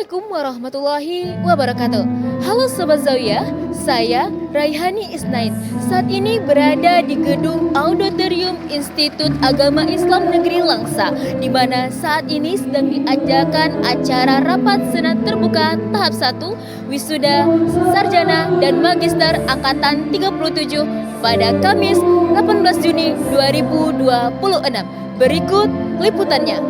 Assalamualaikum warahmatullahi wabarakatuh. Halo Sobat Zawiyah, saya Raihani Isnain. Saat ini berada di gedung Auditorium Institut Agama Islam Negeri Langsa, di mana saat ini sedang diadakan acara rapat senat terbuka tahap 1 wisuda sarjana dan magister angkatan 37 pada Kamis 18 Juni 2026. Berikut liputannya.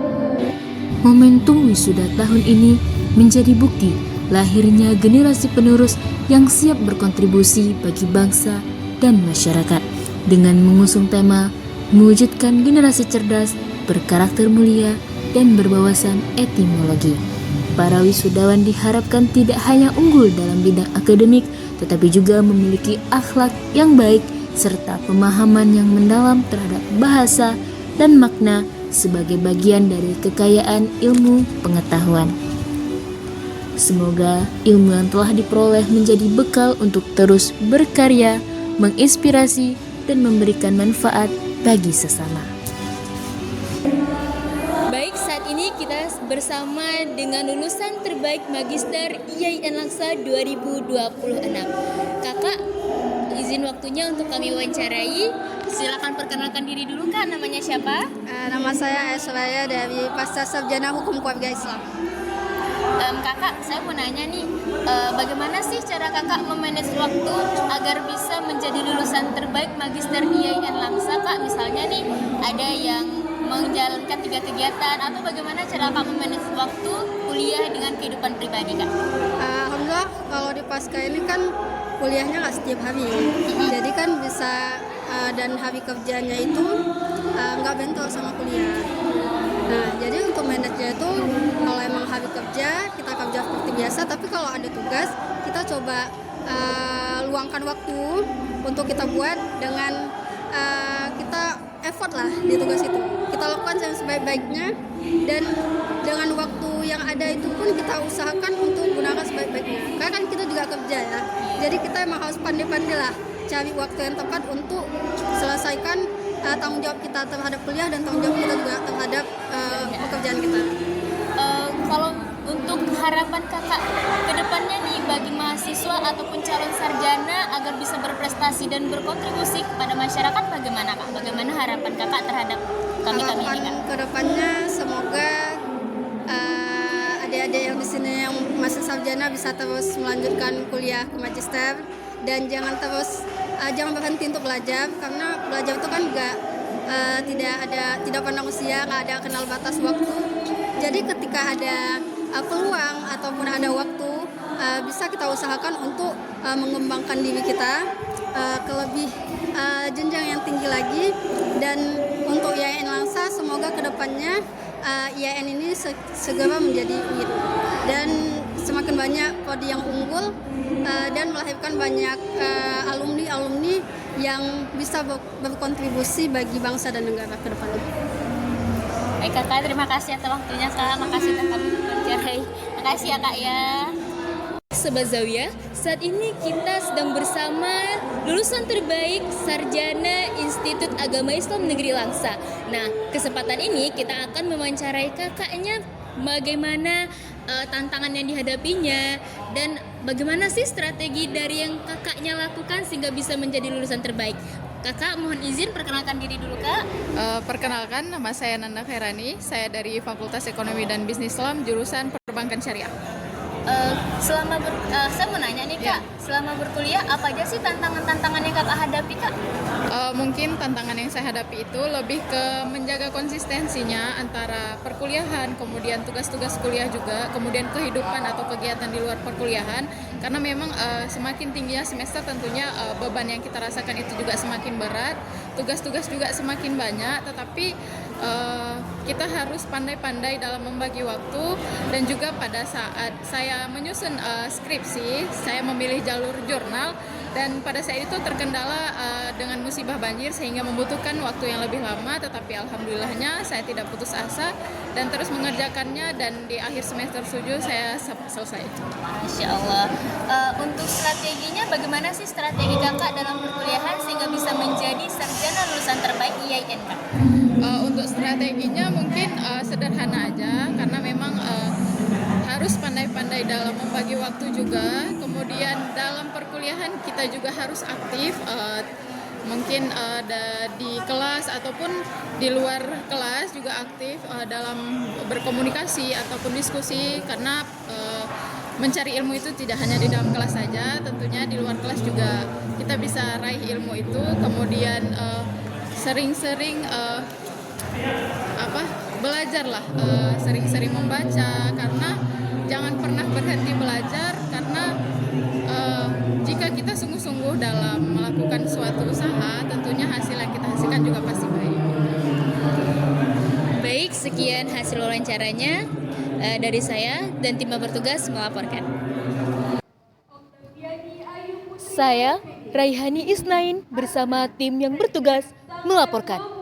Momentum wisuda tahun ini menjadi bukti lahirnya generasi penerus yang siap berkontribusi bagi bangsa dan masyarakat dengan mengusung tema mewujudkan generasi cerdas, berkarakter mulia, dan berwawasan etimologi. Para wisudawan diharapkan tidak hanya unggul dalam bidang akademik, tetapi juga memiliki akhlak yang baik serta pemahaman yang mendalam terhadap bahasa dan makna sebagai bagian dari kekayaan ilmu pengetahuan. Semoga ilmu yang telah diperoleh menjadi bekal untuk terus berkarya, menginspirasi, dan memberikan manfaat bagi sesama. Baik, saat ini kita bersama dengan lulusan terbaik Magister IAIN Langsa 2026. Kakak, izin waktunya untuk kami wawancarai. Silakan perkenalkan diri dulu, Kak. Namanya siapa? Nama saya Aisyah dari Pasca Sarjana Hukum Keluarga Islam. Kakak, saya mau nanya nih, bagaimana sih cara kakak memanage waktu agar bisa menjadi lulusan terbaik Magister IAIN Langsa, Kak? Misalnya nih, ada yang menjalankan 3 kegiatan, atau bagaimana cara kakak memanage waktu kuliah dengan kehidupan pribadi, Kak? Alhamdulillah, kalau di Pasca ini kan kuliahnya nggak setiap hari, jadi kan bisa dan hari kerjanya itu nggak bentrok sama kuliah. Nah, jadi untuk manajernya itu kalau emang hari kerja kita kerja seperti biasa, tapi kalau ada tugas kita coba luangkan waktu untuk kita buat dengan kita effort lah di tugas itu. Kita lakukan yang sebaik-baiknya dan dengan waktu yang ada itu pun kita usahakan untuk gunakan sebaik-baiknya. Karena kan kita juga kerja ya, jadi kita emang harus pandai-pandai lah cari waktu yang tepat untuk selesaikan tanggung jawab kita terhadap kuliah dan tanggung jawab kita juga terhadap pekerjaan kita. Kalau untuk harapan kakak ke depannya nih bagi mahasiswa ataupun calon sarjana agar bisa berprestasi dan berkontribusi kepada masyarakat, bagaimana, Kak? Bagaimana harapan kakak terhadap kami ini, Kak? Harapan ke depannya semoga adik-adik yang di sini yang masih sarjana bisa terus melanjutkan kuliah ke magister dan jangan berhenti untuk belajar, karena belajar itu kan tidak pandang usia, nggak ada kenal batas waktu. Jadi ketika ada peluang ataupun ada waktu, bisa kita usahakan untuk mengembangkan diri kita ke lebih jenjang yang tinggi lagi. Dan untuk IAIN Langsa, semoga kedepannya IAIN ini segera menjadi UIN dan semakin banyak prodi yang unggul dan melahirkan banyak alumni yang bisa berkontribusi bagi bangsa dan negara ke depannya. Baik, Kakak, terima kasih atas waktunya, Kak. Makasih telah kami wawancarai. Makasih ya, Kak, ya. Sobat Zawiyah, saat ini kita sedang bersama lulusan terbaik Sarjana Institut Agama Islam Negeri Langsa. Nah, kesempatan ini kita akan mewawancarai kakaknya bagaimana tantangan yang dihadapinya dan bagaimana sih strategi dari yang kakaknya lakukan sehingga bisa menjadi lulusan terbaik. Kakak, mohon izin perkenalkan diri dulu, Kak. Perkenalkan, nama saya Nanda Khairani. Saya dari Fakultas Ekonomi dan Bisnis Islam, jurusan Perbankan Syariah. Saya mau nanya nih, Kak, selama berkuliah apa aja sih tantangan-tantangan yang kakak hadapi, Kak? Mungkin tantangan yang saya hadapi itu lebih ke menjaga konsistensinya antara perkuliahan, kemudian tugas-tugas kuliah juga, kemudian kehidupan atau kegiatan di luar perkuliahan. Karena memang semakin tingginya semester tentunya beban yang kita rasakan itu juga semakin berat, tugas-tugas juga semakin banyak, tetapi kita harus pandai-pandai dalam membagi waktu. Dan juga pada saat saya menyusun skripsi, saya memilih jalur jurnal, dan pada saat itu terkendala dengan musibah banjir sehingga membutuhkan waktu yang lebih lama, tetapi alhamdulillahnya saya tidak putus asa dan terus mengerjakannya, dan di akhir semester 7 saya selesai. Masya Allah. Untuk strateginya, bagaimana sih strategi kakak dalam perkuliahan sehingga bisa menjadi sarjana lulusan terbaik IAIN, Kak? Untuk strateginya mungkin sederhana aja, karena memang harus pandai-pandai pandai dalam membagi waktu juga. Kemudian dalam perkuliahan kita juga harus aktif, mungkin di kelas ataupun di luar kelas juga aktif dalam berkomunikasi ataupun diskusi, karena mencari ilmu itu tidak hanya di dalam kelas saja, tentunya di luar kelas juga kita bisa raih ilmu itu. Kemudian sering-sering belajarlah, sering-sering membaca, karena jangan pernah berhenti belajar, karena jika kita sungguh-sungguh dalam melakukan suatu usaha, tentunya hasil yang kita hasilkan juga pasti baik. Baik, sekian hasil wawancaranya dari saya dan tim yang bertugas melaporkan. Saya Raihani Isnain bersama tim yang bertugas melaporkan.